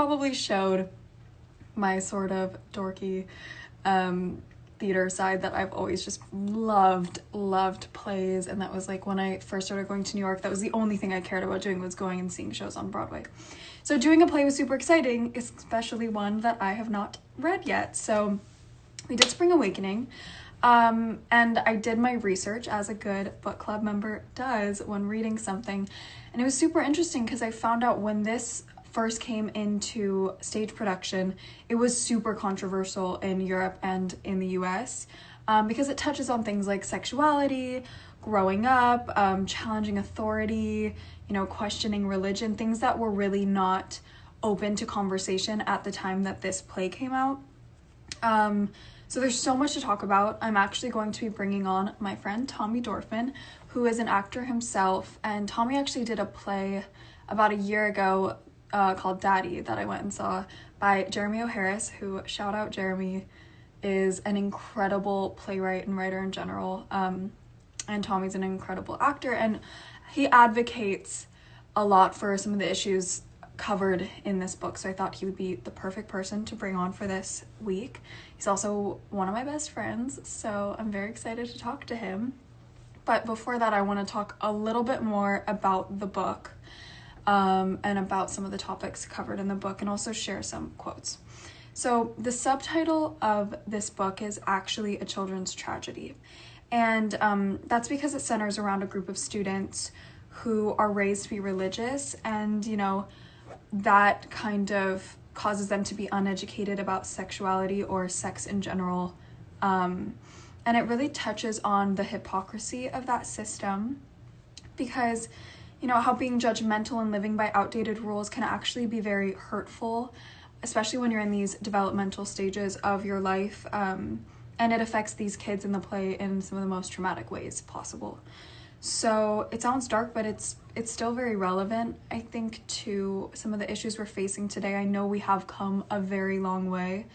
Probably showed my sort of dorky theater side that I've always just loved plays, and that was like when I first started going to New York, that was the only thing I cared about doing, was going and seeing shows on Broadway. So doing a play was super exciting, especially one that I have not read yet. So we did Spring Awakening, and I did my research as a good book club member does when reading something, and it was super interesting because I found out when this first came into stage production, it was super controversial in Europe and in the US, because it touches on things like sexuality, growing up, challenging authority, questioning religion, things that were really not open to conversation at the time that this play came out. So there's so much to talk about. I'm actually going to be bringing on my friend Tommy Dorfman, who is an actor himself, and Tommy actually did a play about a year ago called Daddy that I went and saw by Jeremy O'Harris, who, shout out Jeremy, is an incredible playwright and writer in general, and Tommy's an incredible actor, and he advocates a lot for some of the issues covered in this book, so I thought he would be the perfect person to bring on for this week. He's also one of my best friends, so I'm very excited to talk to him. But before that, I want to talk a little bit more about the book, and about some of the topics covered in the book, and also share some quotes. So the subtitle of this book is actually A Children's Tragedy, and that's because it centers around a group of students who are raised to be religious, and that kind of causes them to be uneducated about sexuality or sex in general, and it really touches on the hypocrisy of that system, because how being judgmental and living by outdated rules can actually be very hurtful, especially when you're in these developmental stages of your life, and it affects these kids in the play in some of the most traumatic ways possible. So it sounds dark, but it's still very relevant, I think, to some of the issues we're facing today. I know we have come a very long way,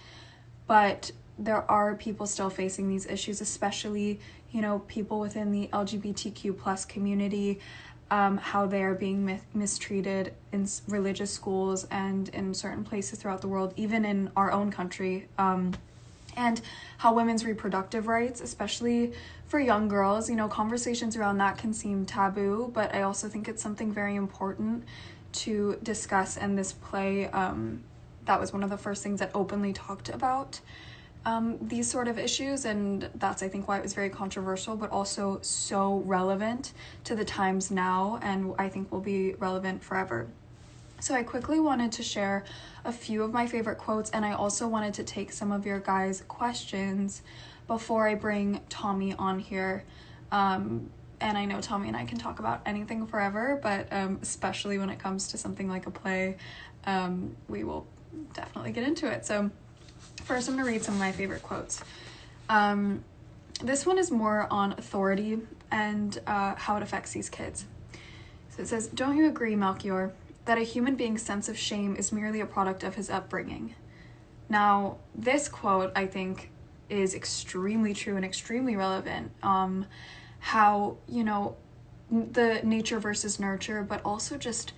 but there are people still facing these issues, especially, people within the LGBTQ plus community, how they are being mistreated in religious schools and in certain places throughout the world, even in our own country, and how women's reproductive rights, especially for young girls, conversations around that can seem taboo, but I also think it's something very important to discuss, and this play, that was one of the first things that openly talked about these sort of issues, and that's, I think, why it was very controversial, but also so relevant to the times now, and I think will be relevant forever. So I quickly wanted to share a few of my favorite quotes, and I also wanted to take some of your guys' questions before I bring Tommy on here. And I know Tommy and I can talk about anything forever, but especially when it comes to something like a play, we will definitely get into it. So first, I'm going to read some of my favorite quotes. This one is more on authority and how it affects these kids. So it says, "Don't you agree, Melchior, that a human being's sense of shame is merely a product of his upbringing?" Now, this quote, I think, is extremely true and extremely relevant. How, the nature versus nurture, but also just,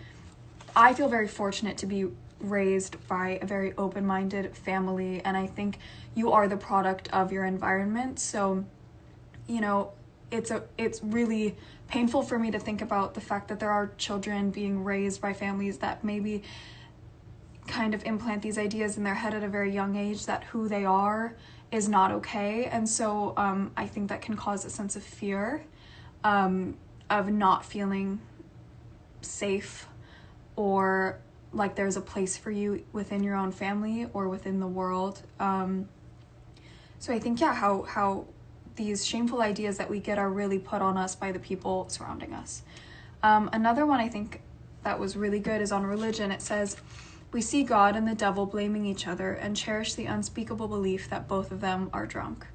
I feel very fortunate to be raised by a very open-minded family, and I think you are the product of your environment. So it's really painful for me to think about the fact that there are children being raised by families that maybe kind of implant these ideas in their head at a very young age that who they are is not okay, and so I think that can cause a sense of fear, of not feeling safe, or like there's a place for you within your own family or within the world. So I think, how these shameful ideas that we get are really put on us by the people surrounding us. Another one I think that was really good is on religion. It says, "We see God and the devil blaming each other and cherish the unspeakable belief that both of them are drunk."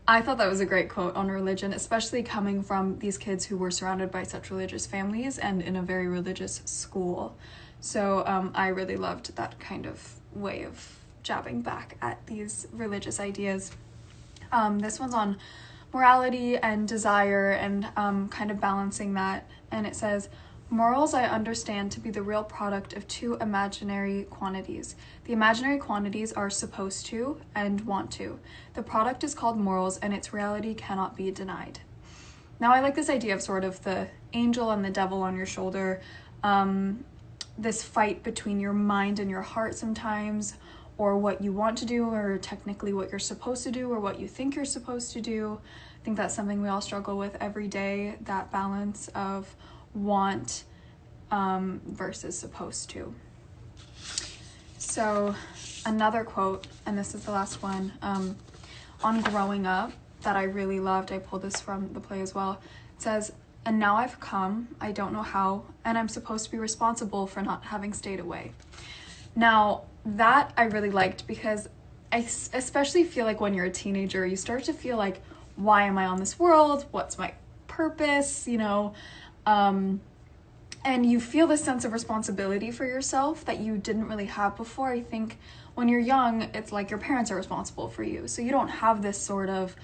I thought that was a great quote on religion, especially coming from these kids who were surrounded by such religious families and in a very religious school. So I really loved that kind of way of jabbing back at these religious ideas. This one's on morality and desire and kind of balancing that. And it says, Morals I understand to be the real product of two imaginary quantities. The imaginary quantities are supposed to and want to. The product is called morals, and its reality cannot be denied. Now, I like this idea of sort of the angel and the devil on your shoulder, this fight between your mind and your heart sometimes, or what you want to do, or technically what you're supposed to do, or what you think you're supposed to do. I think that's something we all struggle with every day, that balance of want versus supposed to. So another quote, and this is the last one, on growing up that I really loved, I pulled this from the play as well. It says, "And now I've come, I don't know how, and I'm supposed to be responsible for not having stayed away." Now, that I really liked, because I especially feel like when you're a teenager, you start to feel like, why am I on this world? What's my purpose? And you feel this sense of responsibility for yourself that you didn't really have before. I think when you're young, it's like your parents are responsible for you. So you don't have this sort of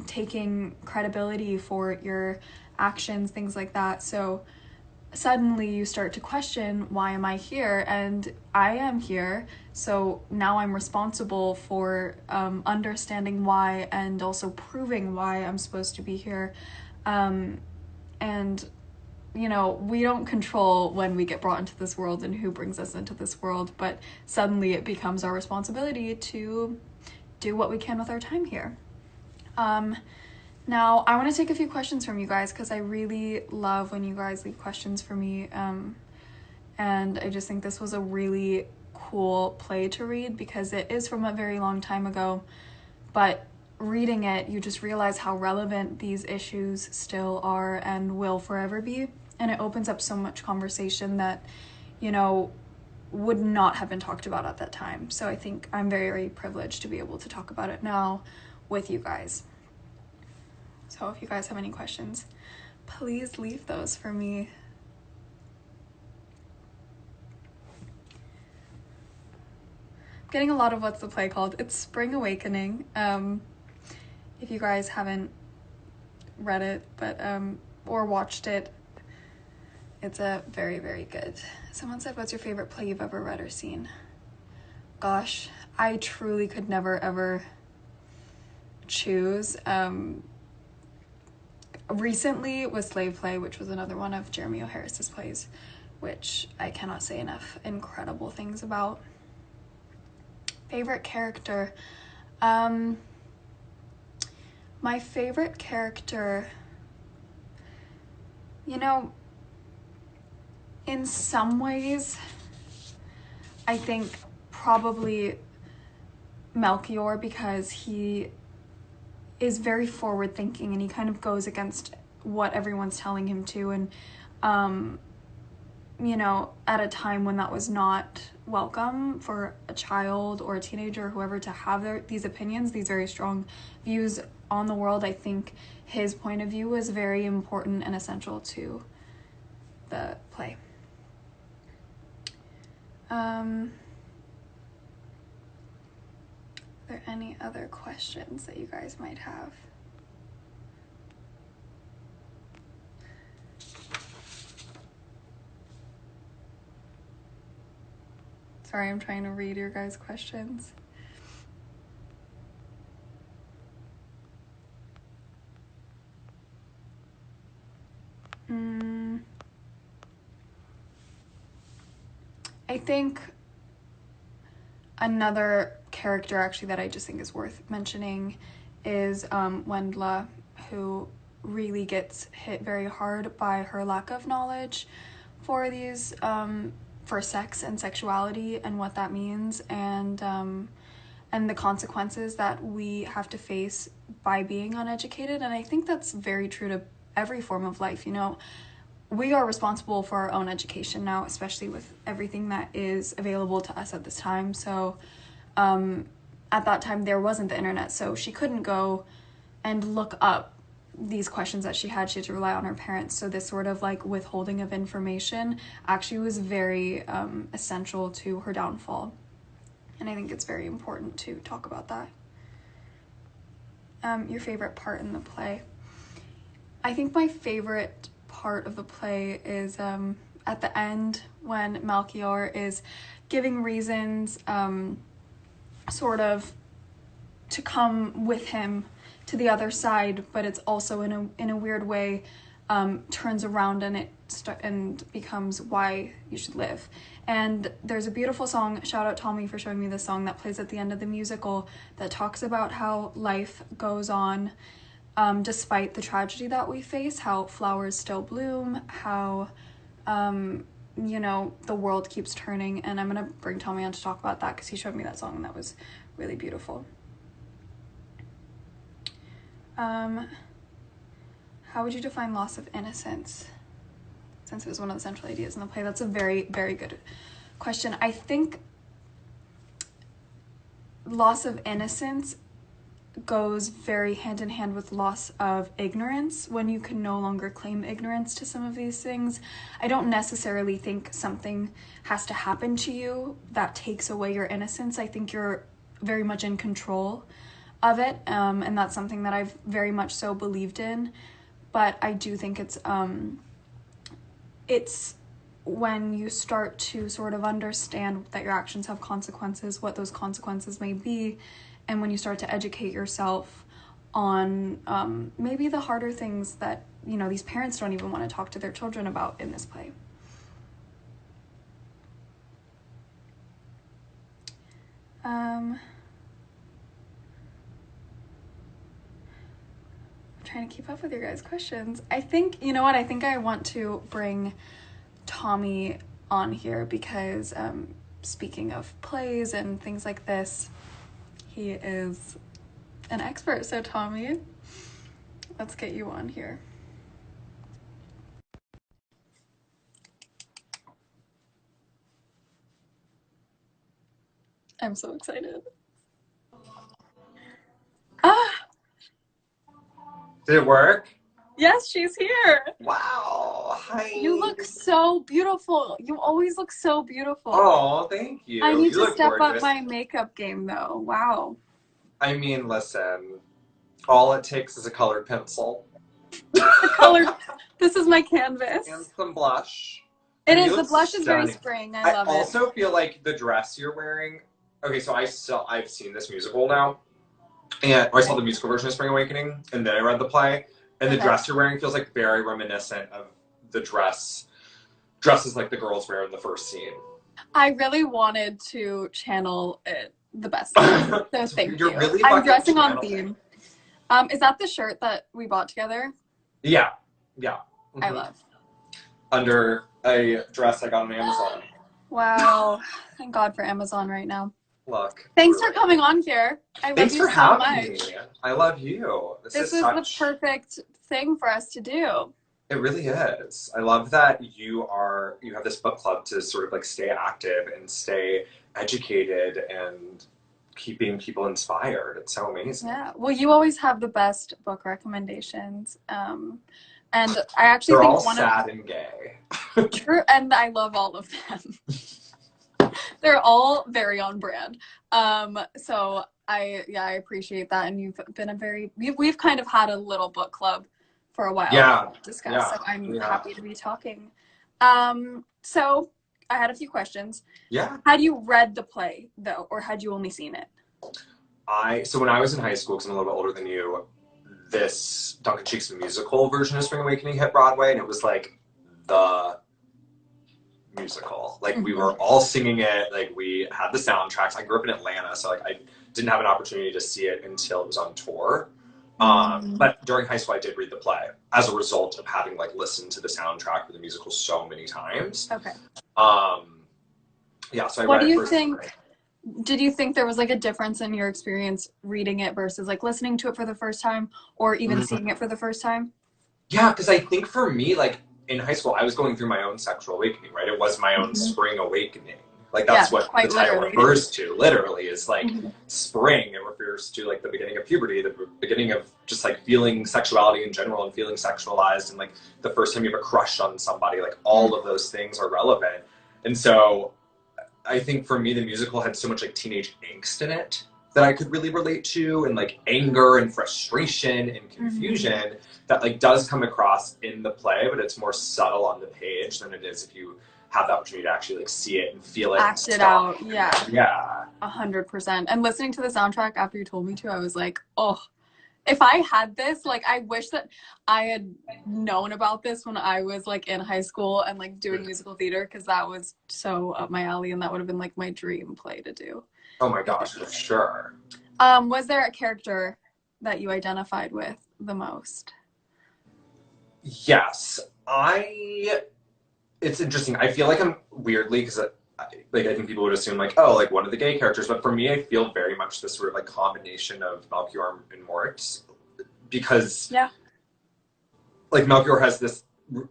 taking credibility for your actions, things like that. So suddenly you start to question, why am I here? And I am here. So now I'm responsible for understanding why, and also proving why I'm supposed to be here. And we don't control when we get brought into this world and who brings us into this world, but suddenly it becomes our responsibility to do what we can with our time here. Now, I want to take a few questions from you guys, because I really love when you guys leave questions for me, and I just think this was a really cool play to read, because it is from a very long time ago, but reading it, you just realize how relevant these issues still are and will forever be. And it opens up so much conversation that, would not have been talked about at that time. So I think I'm very, very privileged to be able to talk about it now with you guys. So if you guys have any questions, please leave those for me. I'm getting a lot of what's the play called? It's Spring Awakening. If you guys haven't read it, but or watched it, it's a very, very good. Someone said, what's your favorite play you've ever read or seen? Gosh, I truly could never ever choose. Recently was Slave Play, which was another one of Jeremy O. Harris's plays, which I cannot say enough incredible things about. Favorite character. My favorite character, in some ways, I think probably Melchior, because he is very forward thinking and he kind of goes against what everyone's telling him to, and at a time when that was not welcome for a child or a teenager or whoever to have these opinions, these very strong views on the world. I think his point of view was very important and essential to the play. Are there any other questions that you guys might have? Sorry, I'm trying to read your guys' questions. I think another character actually that I just think is worth mentioning is Wendla, who really gets hit very hard by her lack of knowledge for these for sex and sexuality and what that means, and the consequences that we have to face by being uneducated. And I think that's very true to every form of life. We are responsible for our own education now, especially with everything that is available to us at this time. So at that time there wasn't the internet, so she couldn't go and look up these questions that she had. She had to rely on her parents. So this sort of like withholding of information actually was very essential to her downfall. And I think it's very important to talk about that. Your favorite part in the play. I think my favorite part of the play is at the end when Melchior is giving reasons sort of to come with him to the other side, but it's also in a weird way turns around and becomes why you should live. And there's a beautiful song, shout out Tommy for showing me this song, that plays at the end of the musical that talks about how life goes on despite the tragedy that we face, how flowers still bloom, how you know, the world keeps turning. And I'm gonna bring Tommy on to talk about that because he showed me that song and that was really beautiful. How would you define loss of innocence, since it was one of the central ideas in the play? That's a very, very good question. I think loss of innocence goes very hand in hand with loss of ignorance, when you can no longer claim ignorance to some of these things. I don't necessarily think something has to happen to you that takes away your innocence. I think you're very much in control of it, and that's something that I've very much so believed in. But I do think it's when you start to sort of understand that your actions have consequences, what those consequences may be, and when you start to educate yourself on maybe the harder things that, you know, these parents don't even want to talk to their children about in this play. Trying to keep up with your guys' questions. I think, you know what, I think I want to bring Tommy on here because speaking of plays and things like this, he is an expert. So Tommy, let's get you on here. I'm so excited. Ah! Did it work? Yes, she's here. Wow. Hi. You look so beautiful. You always look so beautiful. Oh, thank you. I need you to step gorgeous. up my makeup game though. Wow. I mean, listen, all it takes is a colored pencil. This is my canvas. And some blush. It is. The blush is very spring. I love it. I also feel like the dress you're wearing. Okay, so I've seen this musical now. And I saw the musical version of Spring Awakening, and then I read the play. And the dress you're wearing feels like very reminiscent of the dresses like the girls wear in the first scene. I really wanted to channel it the best. So thank you. Really I'm dressing on theme. Is that the shirt that we bought together? Yeah. Yeah. Mm-hmm. I love. Under a dress I got on Amazon. Wow. Thank God for Amazon right now. Look. Thanks for coming on here. Thanks for having me. I love you. This is the perfect thing for us to do. It really is. I love that you have this book club to sort of like stay active and stay educated and keeping people inspired. It's so amazing. Yeah. Well, you always have the best book recommendations. And I actually They're think all sad and gay. True, and I love all of them. They're all very on brand. So I appreciate that, and you've been we've kind of had a little book club for a while to discuss, so I'm happy to be talking. So I had a few questions. Yeah. Had you read the play though, or had you only seen it? So when I was in high school, because I'm a little bit older than you, this Duncan Sheik's musical version of Spring Awakening hit Broadway, and it was like the musical. Like we were all singing it, like we had the soundtracks. I grew up in Atlanta, so like I didn't have an opportunity to see it until it was on tour. But during high school I did read the play as a result of having like listened to the soundtrack for the musical so many times. Okay. Yeah, so I what do you think? Did you think there was like a difference in your experience reading it versus like listening to it for the first time, or even seeing it for the first time? Yeah, because I think for me, like in high school, I was going through my own sexual awakening, right? It was my own spring awakening. Like that's what the title refers to, literally, is like spring. It refers to like the beginning of puberty, the beginning of just like feeling sexuality in general and feeling sexualized, and like the first time you have a crush on somebody, like all of those things are relevant. And so I think for me, the musical had so much like teenage angst in it that I could really relate to, and like anger and frustration and confusion that like does come across in the play, but it's more subtle on the page than it is if you have the opportunity to actually like see it and feel it and Act it stop. out. Yeah. Yeah. 100%. And listening to the soundtrack after you told me to, I was like, oh, if I had this, like, I wish that I had known about this when I was like in high school and like doing musical theater, because that was so up my alley, and that would have been like my dream play to do. Oh my gosh, for sure. Was there a character that you identified with the most? Yes. It's interesting. I feel like I'm weirdly, because like I think people would assume like, oh, like one of the gay characters, but for me, I feel very much this sort of like combination of Melchior and Moritz, because Yeah. like Melchior has this,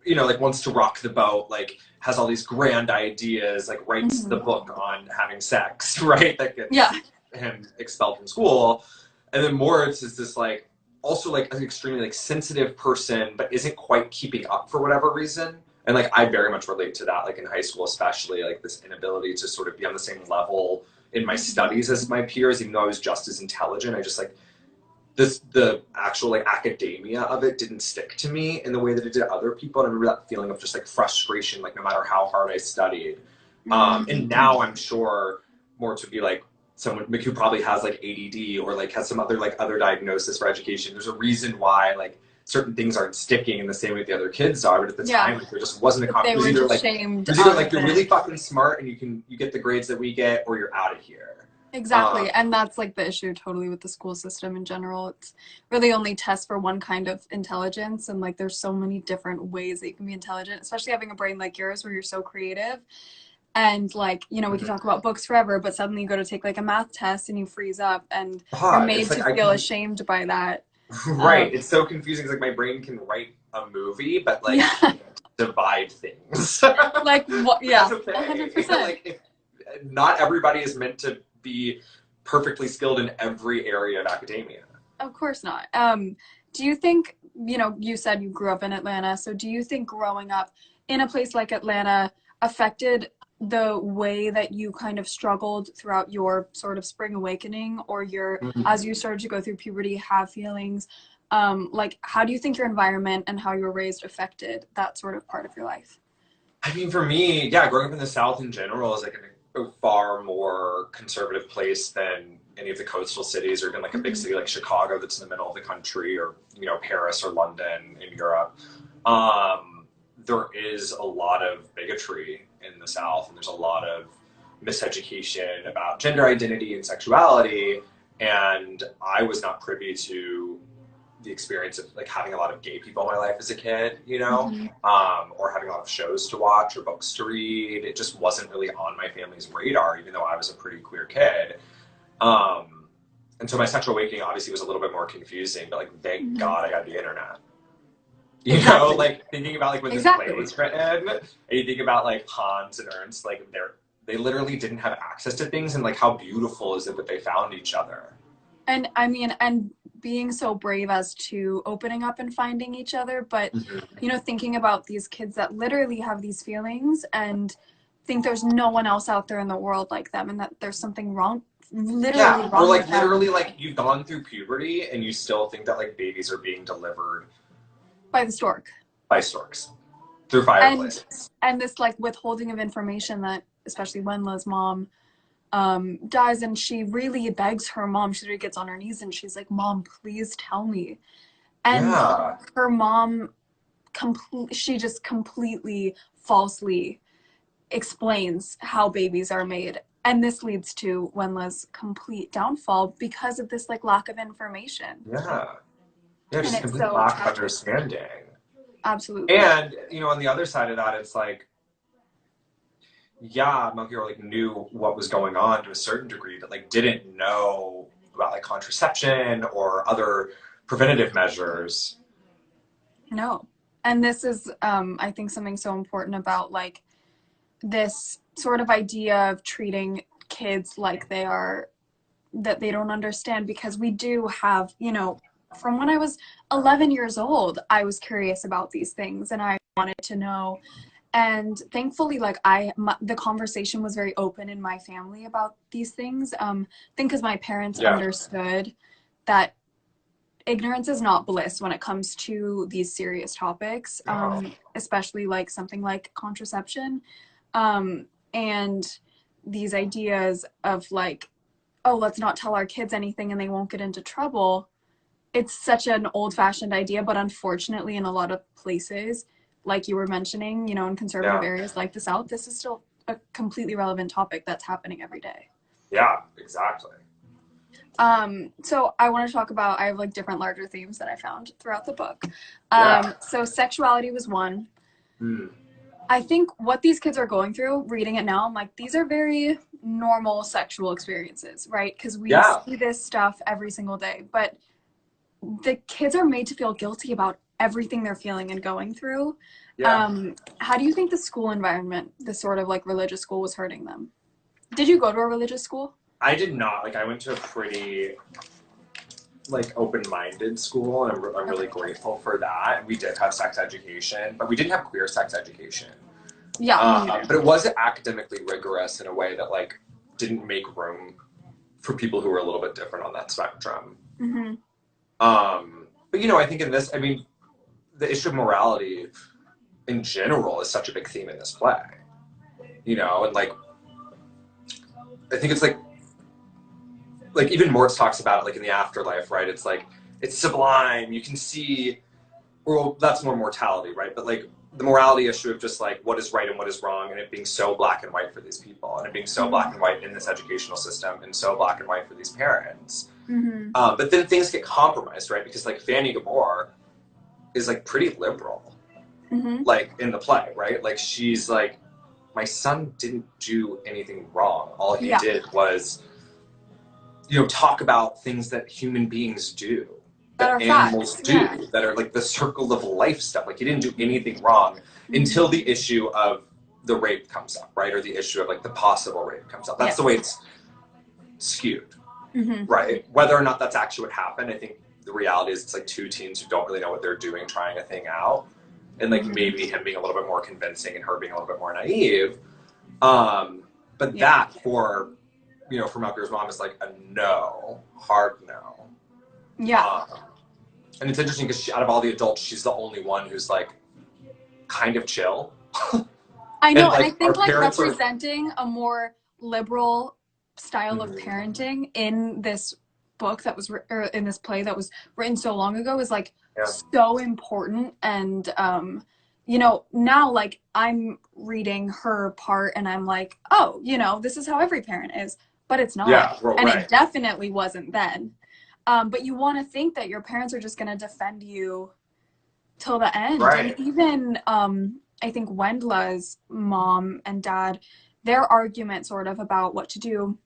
you know, like wants to rock the boat, like has all these grand ideas, like writes the book on having sex, right? That gets him expelled from school. And then Moritz is this like also like an extremely like sensitive person, but isn't quite keeping up for whatever reason. And like I very much relate to that, like in high school, especially like this inability to sort of be on the same level in my studies as my peers, even though I was just as intelligent. I just like the actual like academia of it didn't stick to me in the way that it did other people. And I remember that feeling of just like frustration, like no matter how hard I studied. And now I'm sure more to be like someone who probably has like ADD or like has some other like other diagnosis for education. There's a reason why like certain things aren't sticking in the same way the other kids are, but at the time like, there just wasn't a competition. It was either like you're really fucking smart and you get the grades that we get, or you're out of here. Exactly. And that's like the issue totally with the school system in general. It's really only tests for one kind of intelligence, and like there's so many different ways that you can be intelligent, especially having a brain like yours where you're so creative. And like, you know, we can talk about books forever, but suddenly you go to take like a math test and you freeze up and you're made to feel ashamed by that. Right. It's so confusing because like my brain can write a movie, but like divide things. Like what? Yeah, okay. 100%. Like not everybody is meant to be perfectly skilled in every area of academia. Of course not. Do you think, you know, you said you grew up in Atlanta, so do you think growing up in a place like Atlanta affected the way that you kind of struggled throughout your sort of spring awakening, or your as you started to go through puberty, have feelings? Like, how do you think your environment and how you were raised affected that sort of part of your life? I mean, for me, yeah, growing up in the South in general is like a far more conservative place than any of the coastal cities, or even like a big city like Chicago that's in the middle of the country, or, you know, Paris or London in Europe. There is a lot of bigotry in the South, and there's a lot of miseducation about gender identity and sexuality. And I was not privy to the experience of like having a lot of gay people in my life as a kid, you know, or having a lot of shows to watch or books to read. It just wasn't really on my family's radar, even though I was a pretty queer kid. And so my sexual awakening obviously was a little bit more confusing, but like, thank God I got the internet. You know, like thinking about like when this play was written, and you think about like Hans and Ernst, like they literally didn't have access to things, and like how beautiful is it that they found each other? And I mean, and being so brave as to opening up and finding each other, but you know, thinking about these kids that literally have these feelings and think there's no one else out there in the world like them, and that there's something wrong, literally wrong. Or like literally like you've gone through puberty and you still think that like babies are being delivered by the stork. By storks. Through fireplaces. And this like withholding of information that, especially Wenla's mom dies, and she really begs her mom, she really gets on her knees and she's like, Mom, please tell me. And her mom she just completely falsely explains how babies are made. And this leads to Wenla's complete downfall because of this like lack of information. Yeah, just complete lack of understanding. Absolutely. And, you know, on the other side of that, it's like, yeah, Melchior like knew what was going on to a certain degree, but like didn't know about like contraception or other preventative measures. No. And this is, I think, something so important about like this sort of idea of treating kids like they are, that they don't understand, because we do have, you know, from when I was 11 years old, I was curious about these things and I wanted to know. And thankfully, like the conversation was very open in my family about these things. I think because my parents understood that ignorance is not bliss when it comes to these serious topics, especially like something like contraception, and these ideas of like, oh, let's not tell our kids anything and they won't get into trouble. It's such an old-fashioned idea, but unfortunately in a lot of places, like you were mentioning, you know, in conservative areas like the South, this is still a completely relevant topic that's happening every day. Yeah, exactly. So I want to talk about, I have like different larger themes that I found throughout the book. So sexuality was one. I think what these kids are going through, reading it now, I'm like, these are very normal sexual experiences, right? Because we see this stuff every single day, but the kids are made to feel guilty about everything they're feeling and going through. How do you think the school environment, the sort of like religious school, was hurting them? Did you go to a religious school? I did not. Like, I went to a pretty, like, open-minded school, and I'm really grateful for that. We did have sex education, but we didn't have queer sex education. But it was academically rigorous in a way that, like, didn't make room for people who were a little bit different on that spectrum. But, you know, I think in this, I mean, the issue of morality in general is such a big theme in this play. You know, and, like, I think it's, like even Mortz talks about it, like, in the afterlife, right? It's, like, it's sublime. You can see, well, that's more mortality, right? But, like, the morality issue of just, like, what is right and what is wrong, and it being so black and white for these people, and it being so black and white in this educational system, and so black and white for these parents. But then things get compromised, right? Because, like, Fanny Gabor is, like, pretty liberal, like, in the play, right? Like, she's, like, my son didn't do anything wrong. All he did was, you know, talk about things that human beings do, that animals do, that are like the circle of life stuff. Like, he didn't do anything wrong until the issue of the rape comes up, right? Or the issue of, like, the possible rape comes up. That's the way it's skewed, right? Whether or not that's actually what happened, I think the reality is it's like two teens who don't really know what they're doing, trying a thing out. And, like, maybe him being a little bit more convincing and her being a little bit more naive. But that for, you know, for Melchior's mom is like a no, hard no. And it's interesting because out of all the adults, she's the only one who's, like, kind of chill. I know, and I think, like, representing a more liberal style of parenting in this book that was, or in this play that was written so long ago is, like, so important. And, you know, now, like, I'm reading her part and I'm like, oh, you know, this is how every parent is. But it's not. It definitely wasn't then. But you want to think that your parents are just going to defend you till the end. And even, I think Wendla's mom and dad, their argument sort of about what to do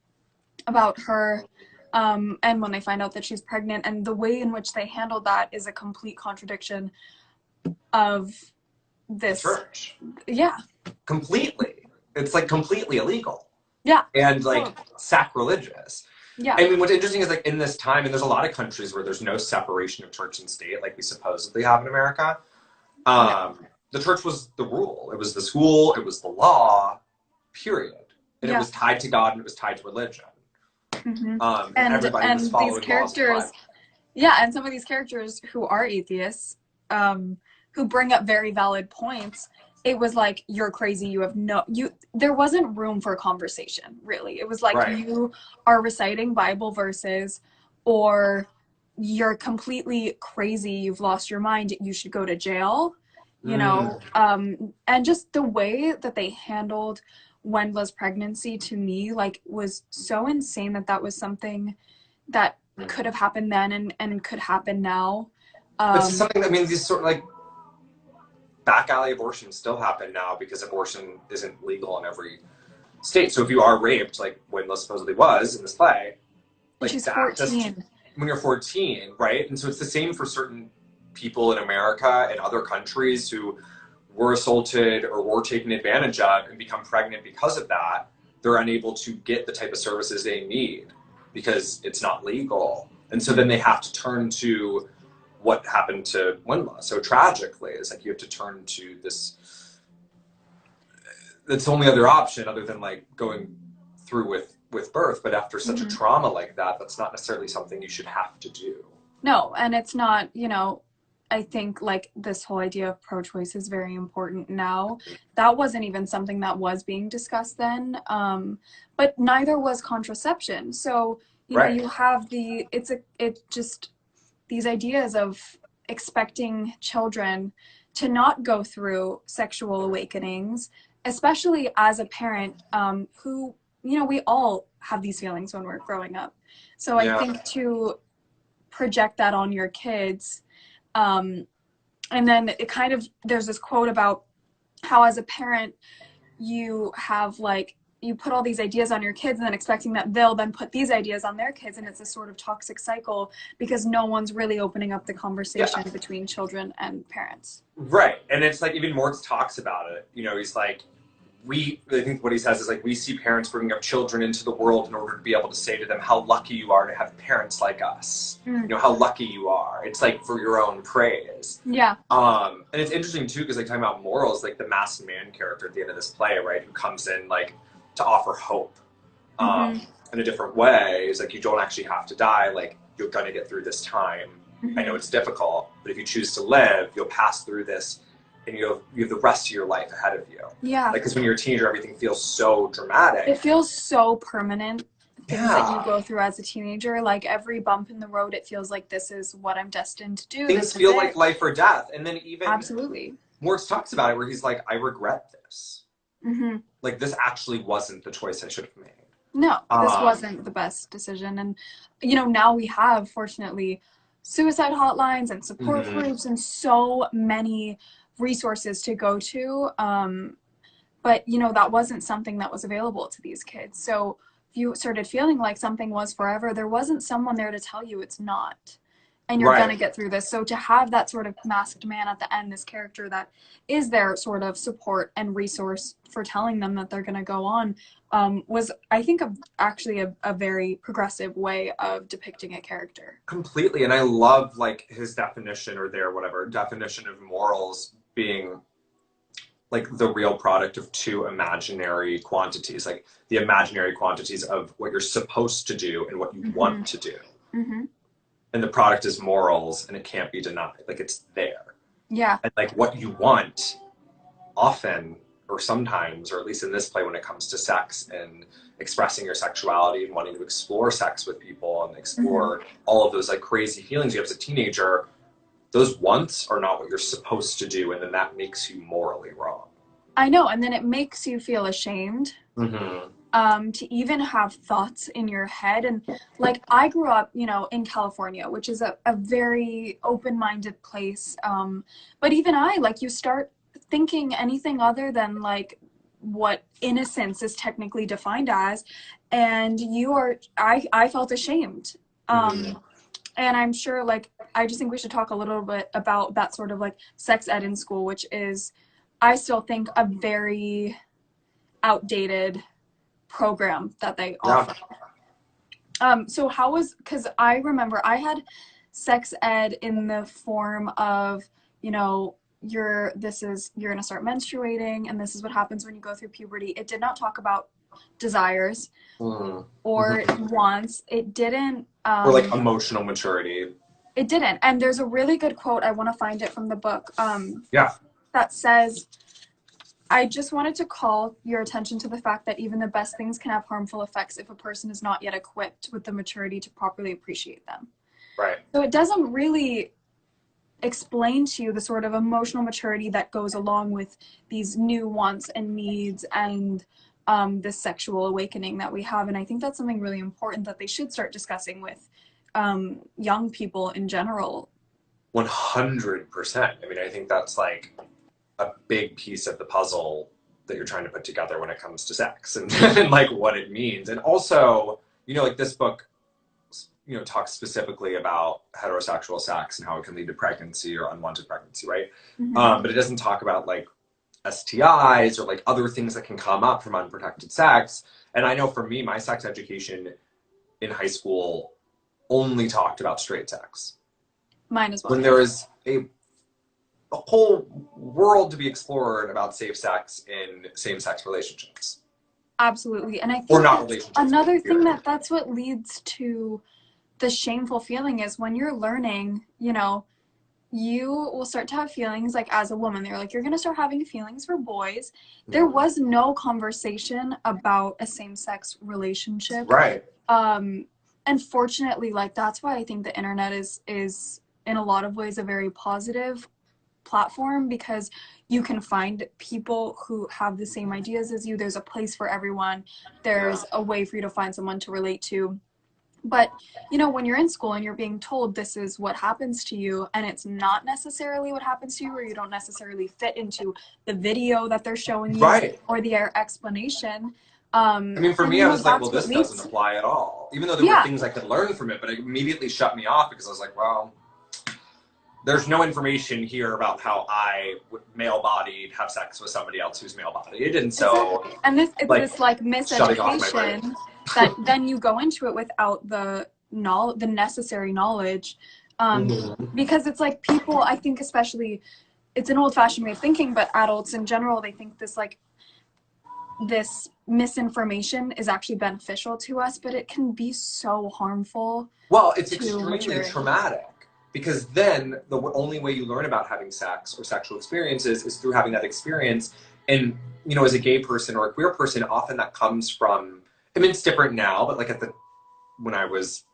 about her, and when they find out that she's pregnant, and the way in which they handled that is a complete contradiction of this. Church. Completely. It's, like, completely illegal. And, like, sacrilegious. I mean, what's interesting is, like, in this time, and there's a lot of countries where there's no separation of church and state, like we supposedly have in America. The church was the rule. It was the school. It was the law, period. And it was tied to God, and it was tied to religion. And everybody was following these characters, and some of these characters who are atheists, who bring up very valid points, it was like, you're crazy, you have there wasn't room for conversation, really. It was like, you are reciting Bible verses, or you're completely crazy, you've lost your mind, you should go to jail, you know? And just the way that they handled Wendla's pregnancy, to me, like, was so insane that was something that could have happened then and could happen now. It's something that means these sort of, like, back alley abortions still happen now because abortion isn't legal in every state. So if you are raped, like Wendla supposedly was in this play, like, she's 14. When you're 14, right? And so it's the same for certain people in America and other countries who were assaulted or were taken advantage of and become pregnant because of that. They're unable to get the type of services they need because it's not legal. And so then they have to turn to what happened to Wendla so tragically. Is like, you have to turn to this that's the only other option other than like going through with birth. But after such a trauma like that, that's not necessarily something you should have to do. No, and it's not, you know, I think like this whole idea of pro-choice is very important now. That wasn't even something that was being discussed then, but neither was contraception. So, you know, you have these ideas of expecting children to not go through sexual awakenings, especially as a parent who, you know, we all have these feelings when we're growing up. So I think to project that on your kids, and then it kind of, there's this quote about how as a parent you have like, you put all these ideas on your kids and then expecting that they'll then put these ideas on their kids, and it's a sort of toxic cycle because no one's really opening up the conversation between children and parents. Right. And it's like, even Mortz talks about it, you know, he's like, I think what he says is like, we see parents bringing up children into the world in order to be able to say to them how lucky you are to have parents like us. You know, how lucky you are. It's like for your own praise. Yeah. And it's interesting too, because like talking about morals, like the masked man character at the end of this play, right, who comes in like to offer hope in a different way. Is like, you don't actually have to die. Like, you're gonna get through this time. I know it's difficult, but if you choose to live, you'll pass through this. And you have the rest of your life ahead of you. Yeah. Like, because when you're a teenager, everything feels so dramatic. It feels so permanent. Things that you go through as a teenager, like every bump in the road, it feels like this is what I'm destined to do. Things feel like life or death. And then even absolutely, Mortz talks about it where he's like, I regret this. Like, this actually wasn't the choice I should have made. No, this wasn't the best decision. And, you know, now we have, fortunately, suicide hotlines and support groups and so many resources to go to, but you know, that wasn't something that was available to these kids. So if you started feeling like something was forever, there wasn't someone there to tell you it's not, and you're gonna get through this. So to have that sort of masked man at the end, this character that is their sort of support and resource for telling them that they're gonna go on, was, I think, actually a very progressive way of depicting a character. Completely. And I love like his definition, or their whatever definition of morals, being like the real product of two imaginary quantities, like the imaginary quantities of what you're supposed to do and what you want to do. And the product is morals, and it can't be denied. Like, it's there. Yeah. And like, what you want often, or sometimes, or at least in this play, when it comes to sex and expressing your sexuality and wanting to explore sex with people and explore all of those like crazy feelings you have as a teenager, those wants are not what you're supposed to do, and then that makes you morally wrong. I know, and then it makes you feel ashamed to even have thoughts in your head. And like, I grew up, you know, in California, which is a very open-minded place, but even like, you start thinking anything other than like what innocence is technically defined as, and I felt ashamed. And I'm sure, like, I just think we should talk a little bit about that sort of like sex ed in school, which is, I still think, a very outdated program that they offer. So how was, because I remember I had sex ed in the form of, you know, you're gonna start menstruating, and this is what happens when you go through puberty. It did not talk about desires or wants. It didn't or like emotional maturity. It didn't. And there's a really good quote, I want to find it, from the book, that says, I just wanted to call your attention to the fact that even the best things can have harmful effects if a person is not yet equipped with the maturity to properly appreciate them. Right. So it doesn't really explain to you the sort of emotional maturity that goes along with these new wants and needs and this sexual awakening that we have. And I think that's something really important that they should start discussing with young people in general. 100%. I mean, I think that's like a big piece of the puzzle that you're trying to put together when it comes to sex and, and like what it means. And also, you know, like this book, you know, talks specifically about heterosexual sex and how it can lead to pregnancy or unwanted pregnancy, right? But it doesn't talk about like STIs or like other things that can come up from unprotected sex. And I know for me, my sex education in high school only talked about straight sex. Mine as well. When there is a a whole world to be explored about safe sex in same-sex relationships. Absolutely. And I think or not relationships. Another thing that's what leads to the shameful feeling is when you're learning, you know, you will start to have feelings like as a woman. They're like, you're going to start having feelings for boys. There was no conversation about a same-sex relationship. Right. Unfortunately, like that's why I think the internet is in a lot of ways a very positive platform, because you can find people who have the same ideas as you. There's a place for everyone. There's a way for you to find someone to relate to. But, you know, when you're in school and you're being told this is what happens to you, and it's not necessarily what happens to you, or you don't necessarily fit into the video that they're showing you, right. or the explanation. I mean, for me, I was like, well, this doesn't apply at all. Even though there were things I could learn from it, but it immediately shut me off because I was like, well, there's no information here about how I, male-bodied, have sex with somebody else who's male-bodied, and so exactly. And it's this like miseducation that then you go into it without the necessary knowledge, because it's like people, I think especially, it's an old-fashioned way of thinking, but adults in general, they think this misinformation is actually beneficial to us, but it can be so harmful. Well, it's extremely traumatic. Because then the only way you learn about having sex or sexual experiences is through having that experience. And, you know, as a gay person or a queer person, often that comes from, I mean, it's different now, but like when I was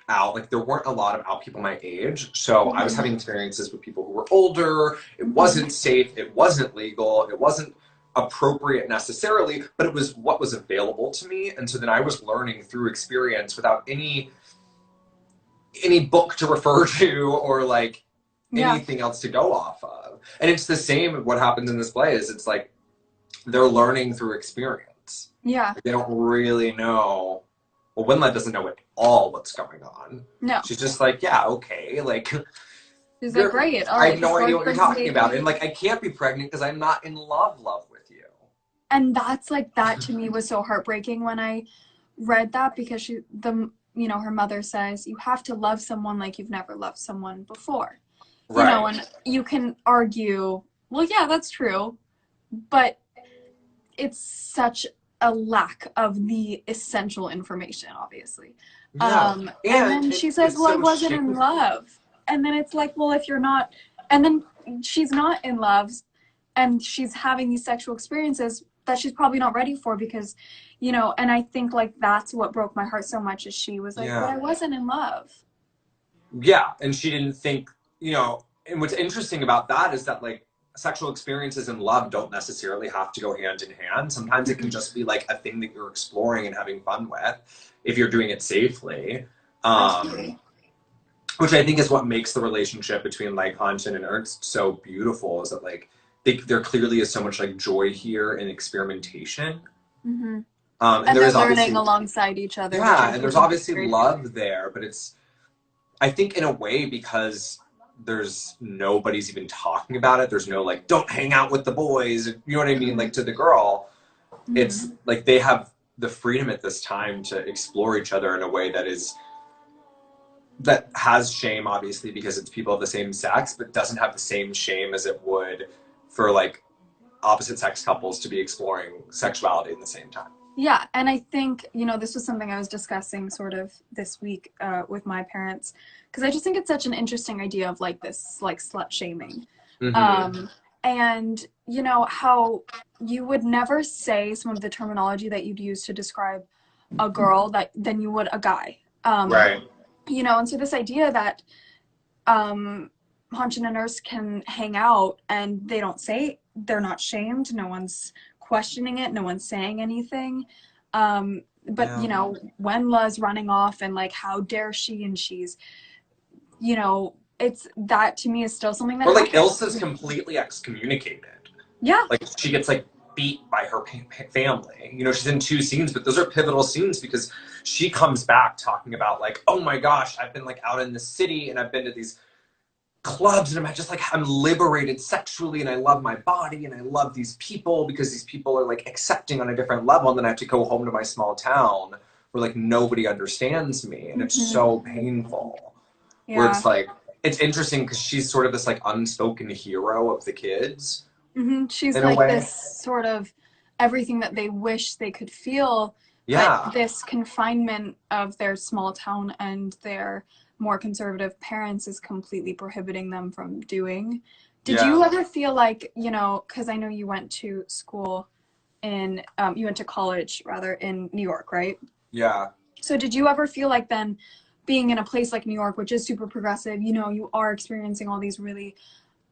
out, like there weren't a lot of out people my age. So I was having experiences with people who were older. It wasn't safe. It wasn't legal. It wasn't appropriate necessarily, but it was what was available to me. And so then I was learning through experience without any book to refer to or like anything else to go off of. And it's the same what happens in this play is it's like they're learning through experience. Yeah. They don't really know. Well, Winlet doesn't know at all what's going on. No. She's just like, yeah, okay. Like, she's like, great. I have no idea what you're talking about. And like, I can't be pregnant because I'm not in love with you. And that's like, that to me was so heartbreaking when I read that, because you know, her mother says, you have to love someone like you've never loved someone before. Right. You know, and you can argue, well, yeah, that's true. But it's such a lack of the essential information, obviously. Yeah. And then she says, well, I wasn't in love. And then it's like, well, if you're not, and then she's not in love and she's having these sexual experiences that she's probably not ready for, because, you know, and I think like that's what broke my heart so much, is she was like, but I wasn't in love. Yeah. And she didn't think, you know, and what's interesting about that is that like sexual experiences and love don't necessarily have to go hand in hand. Sometimes it can just be like a thing that you're exploring and having fun with if you're doing it safely. Which I think is what makes the relationship between like Hanchen and Ernst so beautiful, is that like there clearly is so much like joy here and experimentation. And they're learning alongside each other. Yeah, and there's obviously love there, but it's, I think in a way, because nobody's even talking about it. There's no like, don't hang out with the boys. You know what I mean? Like to the girl, it's like they have the freedom at this time to explore each other in a way that has shame, obviously, because it's people of the same sex, but doesn't have the same shame as it would for like opposite sex couples to be exploring sexuality at the same time. Yeah, and I think, you know, this was something I was discussing sort of this week with my parents, because I just think it's such an interesting idea of like this like slut shaming. And, you know, how you would never say some of the terminology that you'd use to describe a girl than you would a guy. Right. You know, and so this idea that Hanchen and Ernst can hang out and they're not shamed, no one's questioning it, no one's saying anything. But you know, Wenla's running off and like, how dare she, and she's, you know, it's, that to me is still something that, or like Ilsa's completely excommunicated. Yeah, like she gets like beat by her family. You know, she's in 2 scenes, but those are pivotal scenes because she comes back talking about like, oh my gosh, I've been like out in the city and I've been to these clubs and I'm just like, I'm liberated sexually and I love my body and I love these people because these people are like accepting on a different level, and then I have to go home to my small town where like nobody understands me, and it's so painful. Where it's like, it's interesting because she's sort of this like unspoken hero of the kids She's in a like way. this sort of everything that they wish they could feel, but Yeah. this confinement of their small town and their more conservative parents is completely prohibiting them from doing. Did Yeah. you ever feel like, you know, because I know you went to school in, you went to college rather in New York, right? Yeah. So did you ever feel like then being in a place like New York, which is super progressive, you know, you are experiencing all these really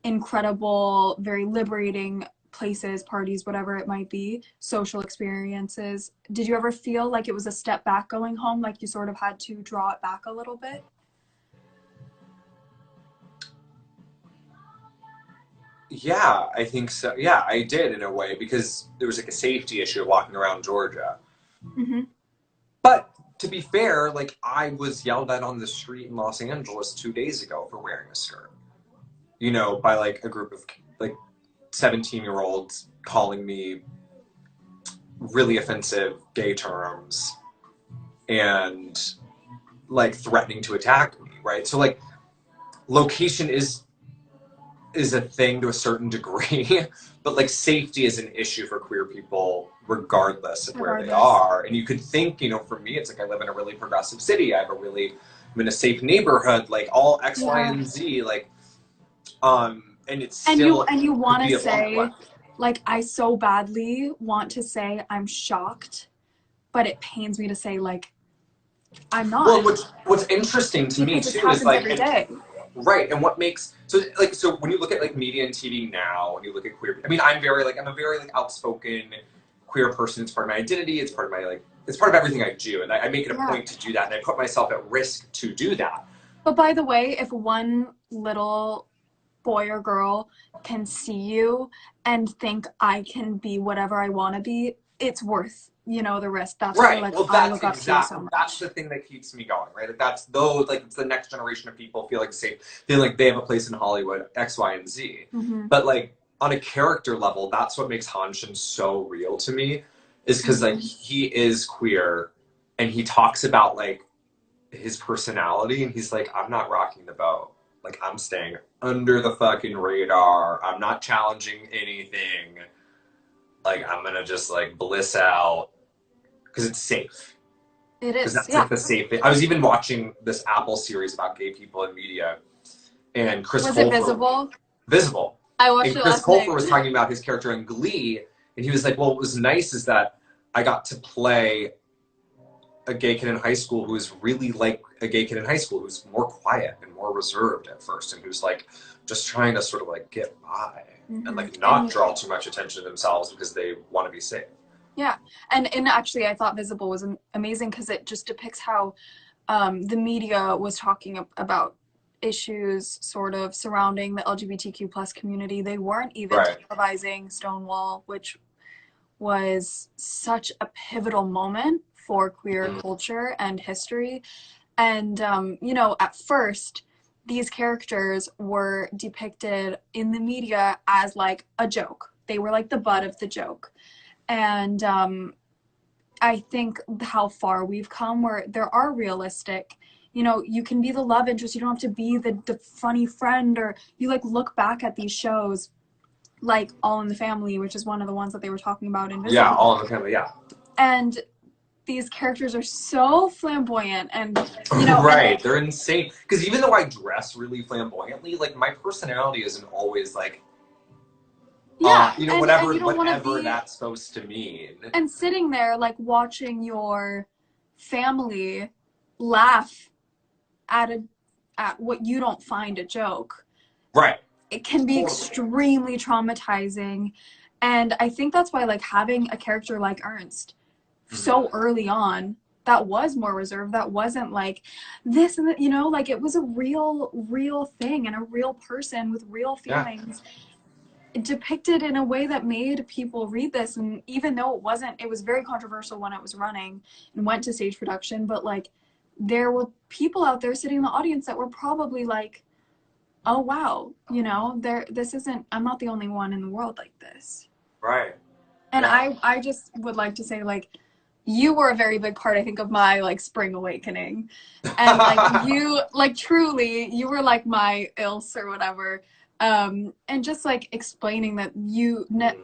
incredible, very liberating places, parties, whatever it might be, social experiences. Did you ever feel like it was a step back going home, like you sort of had to draw it back a little bit? Yeah, I think so. Yeah, I did in a way because there was like a safety issue of walking around Georgia. Mm-hmm. But to be fair, like I was yelled at on the street in Los Angeles 2 days ago for wearing a skirt. You know, by like a group of like 17-year-olds calling me really offensive gay terms and like threatening to attack me, right? So like location is a thing to a certain degree, but like safety is an issue for queer people regardless of where they Regardless. are. And you could think, you know, for me, it's like I live in a really progressive city. I'm in a safe neighborhood, like all X, Y, Yeah. and Z, like, and it's And you still and you could want to be a blunt one. say, like, I so badly want to say I'm shocked, but it pains me to say, like, I'm Well, not, what's interesting to me because this too is happens like, every day. right, and what makes so when you look at like media and TV now, when you look at queer, I mean, I'm a very like outspoken queer person. It's part of my identity. It's part of my like it's part of everything I do, and I make it a Yeah. point to do that, and I put myself at risk to do that. But by the way, if one little boy or girl can see you and think I can be whatever I want to be, it's worth, you know, the risk. That's why Right. like Well, I look up to you so that's much. the thing that keeps me going, right? Like that's those like it's the next generation of people feel like safe, feel like they have a place in Hollywood, X, Y, and Z. Mm-hmm. But like on a character level, that's what makes Hanshin so real to me, is because like Mm-hmm. he is queer, and he talks about like his personality, and he's like, I'm not rocking the boat. Like I'm staying under the fucking radar. I'm not challenging anything. Like I'm gonna just like bliss out because it's safe It because is, that's yeah. like the safe thing. I was even watching this Apple series about gay people in media, and Was it visible? Visible, I watched and it Chris last Colfer night. was talking about his character in Glee, and he was like, "Well, what was nice is that I got to play a gay kid in high school who was really like a gay kid in high school who's more quiet and more reserved at first, and who's like just trying to sort of like get by and Mm-hmm. like not And draw too much attention to themselves because they want to be safe." yeah, and actually, I thought Visible was amazing because it just depicts how the media was talking about issues sort of surrounding the LGBTQ plus community. They weren't even Right. televising Stonewall, which was such a pivotal moment for queer Mm. culture and history. And, you know, at first, these characters were depicted in the media as like a joke. They were like the butt of the joke. And I think how far we've come where there are realistic, you know, you can be the love interest. You don't have to be the funny friend, or you like look back at these shows like All in the Family, which is one of the ones that they were talking about in Yeah, Visible. all in the family. Yeah. And these characters are so flamboyant and, you know, and Right, they're insane. Because even though I dress really flamboyantly, like my personality isn't always like, yeah, you know, and whatever you don't want to whatever be that's supposed to mean. and sitting there like watching your family laugh at a at what you don't find a joke. Right. It can be Totally. extremely traumatizing. And I think that's why like having a character like Ernst so early on that was more reserved, that wasn't like this and that, you know, like it was a real thing and a real person with real Yeah. feelings depicted in a way that made people read this. And even though it was very controversial when it was running and went to stage production, but like there were people out there sitting in the audience that were probably like, oh wow, you know, this isn't, I'm not the only one in the world like this. Right. And Yeah. I just would like to say, like, you were a very big part, I think, of my like spring awakening. And like you, like truly, you were like my Ilse or whatever. And just like explaining that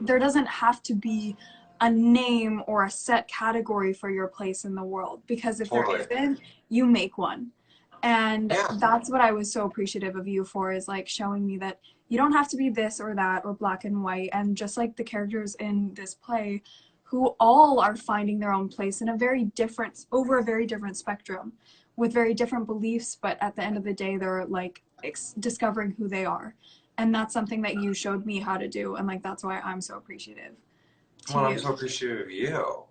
there doesn't have to be a name or a set category for your place in the world, because if there Totally. isn't, you make one. And Yeah. that's what I was so appreciative of you for, is like showing me that you don't have to be this or that or black and white. And just like the characters in this play, who all are finding their own place in a very different, over a very different spectrum, with very different beliefs, but at the end of the day, they're like discovering who they are. And that's something that you showed me how to do. And like, that's why I'm so appreciative to Well, I'm you. so appreciative of you.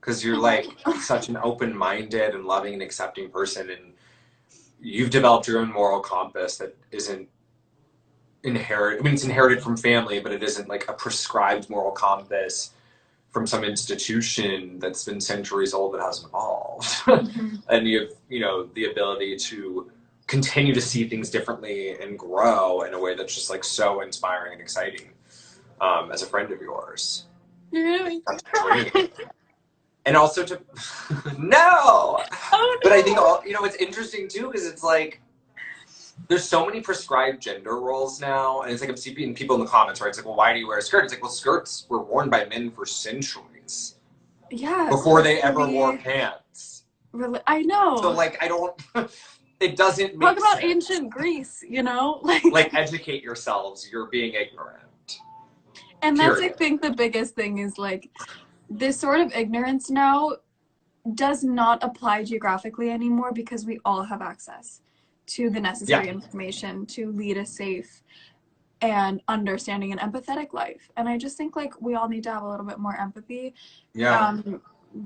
Because you're like such an open-minded and loving and accepting person, and you've developed your own moral compass that isn't inherited. I mean, it's inherited from family, but it isn't like a prescribed moral compass from some institution that's been centuries old that hasn't evolved. Mm-hmm. And you have, the ability to continue to see things differently and grow in a way that's just like so inspiring and exciting, as a friend of yours. Really? And also to no. Oh, But I no. think it's interesting too, because it's like there's so many prescribed gender roles now, and it's like I'm seeing people in the comments, right? It's like, well, why do you wear a skirt? It's like, well, skirts were worn by men for centuries Yeah, before they ever wore pants. really, I know. So like, I don't. It doesn't make Talk about sense. ancient Greece, Like educate yourselves. You're being ignorant. And that's, I Period. think, the biggest thing is like this sort of ignorance now does not apply geographically anymore, because we all have access to the necessary information to lead a safe and understanding and empathetic life. And I just think like we all need to have a little bit more empathy. Yeah.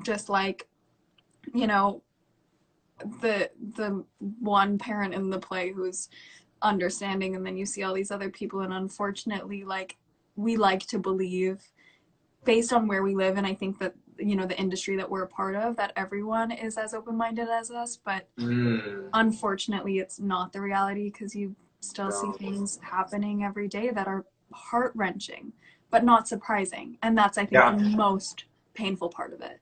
Just like, the one parent in the play who's understanding, and then you see all these other people, and unfortunately, like, we like to believe, based on where we live, and I think that the industry that we're a part of, that everyone is as open-minded as us, but unfortunately it's not the reality, because you still see things happening every day that are heart-wrenching but not surprising, and that's, I think, the most painful part of it.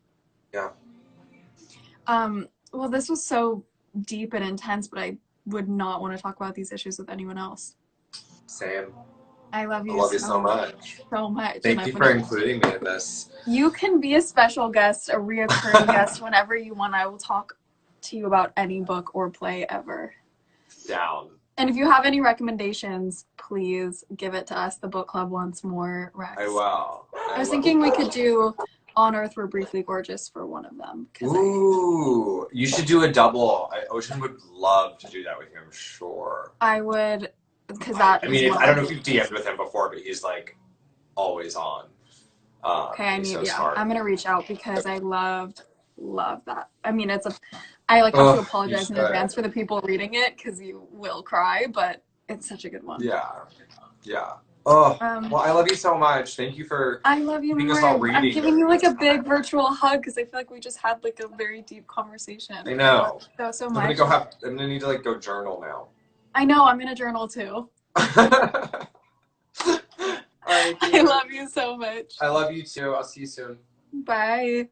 Well, this was so deep and intense, but I would not want to talk about these issues with anyone else. Same. I love you. I love you so much. So much. Thank you for including me in this. You can be a special guest, a reoccurring guest, whenever you want. I will talk to you about any book or play ever. Down. And if you have any recommendations, please give it to us, the book club, once more, Rex. I will. I was thinking we could do On Earth We're Briefly Gorgeous for one of them. Ooh, you should do a double. Ocean would love to do that with you, I'm sure. I would, because that I mean, I don't know if you've DM'd with him before, but he's like always on. Okay, I'm gonna reach out, because I love that. I mean, I like have to apologize in advance for the people reading it, because you will cry, but it's such a good one. Yeah. Oh, well, I love you so much. Thank you for I love you more. I'm giving you like a big virtual hug, because I feel like we just had like a very deep conversation. I know. So much. I'm gonna need to like go journal now. I know, I'm gonna journal too. All right, I love you so much. I love you too. I'll see you soon. Bye.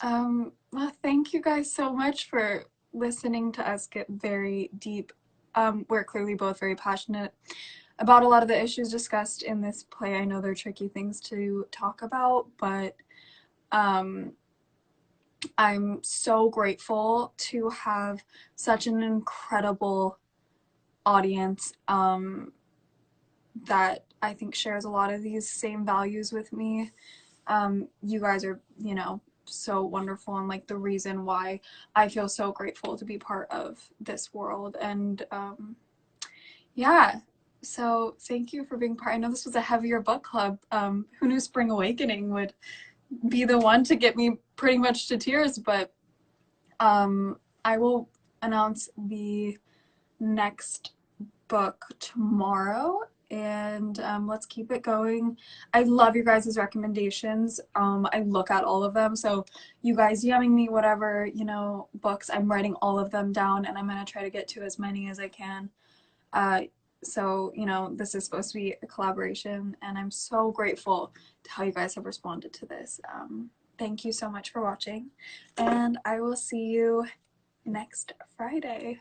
Well, thank you guys so much for listening to us get very deep. We're clearly both very passionate about a lot of the issues discussed in this play. I know they're tricky things to talk about, but I'm so grateful to have such an incredible audience that I think shares a lot of these same values with me. You guys are, so wonderful, and like the reason why I feel so grateful to be part of this world. And so thank you for being part. I know this was a heavier book club. Who knew Spring Awakening would be the one to get me pretty much to tears, but I will announce the next book tomorrow, and let's keep it going. I love your guys' recommendations. I look at all of them, so you guys DMing me whatever, books, I'm writing all of them down, and I'm going to try to get to as many as I can. So, you know, this is supposed to be a collaboration, and I'm so grateful to how you guys have responded to this. Thank you so much for watching, and I will see you next Friday.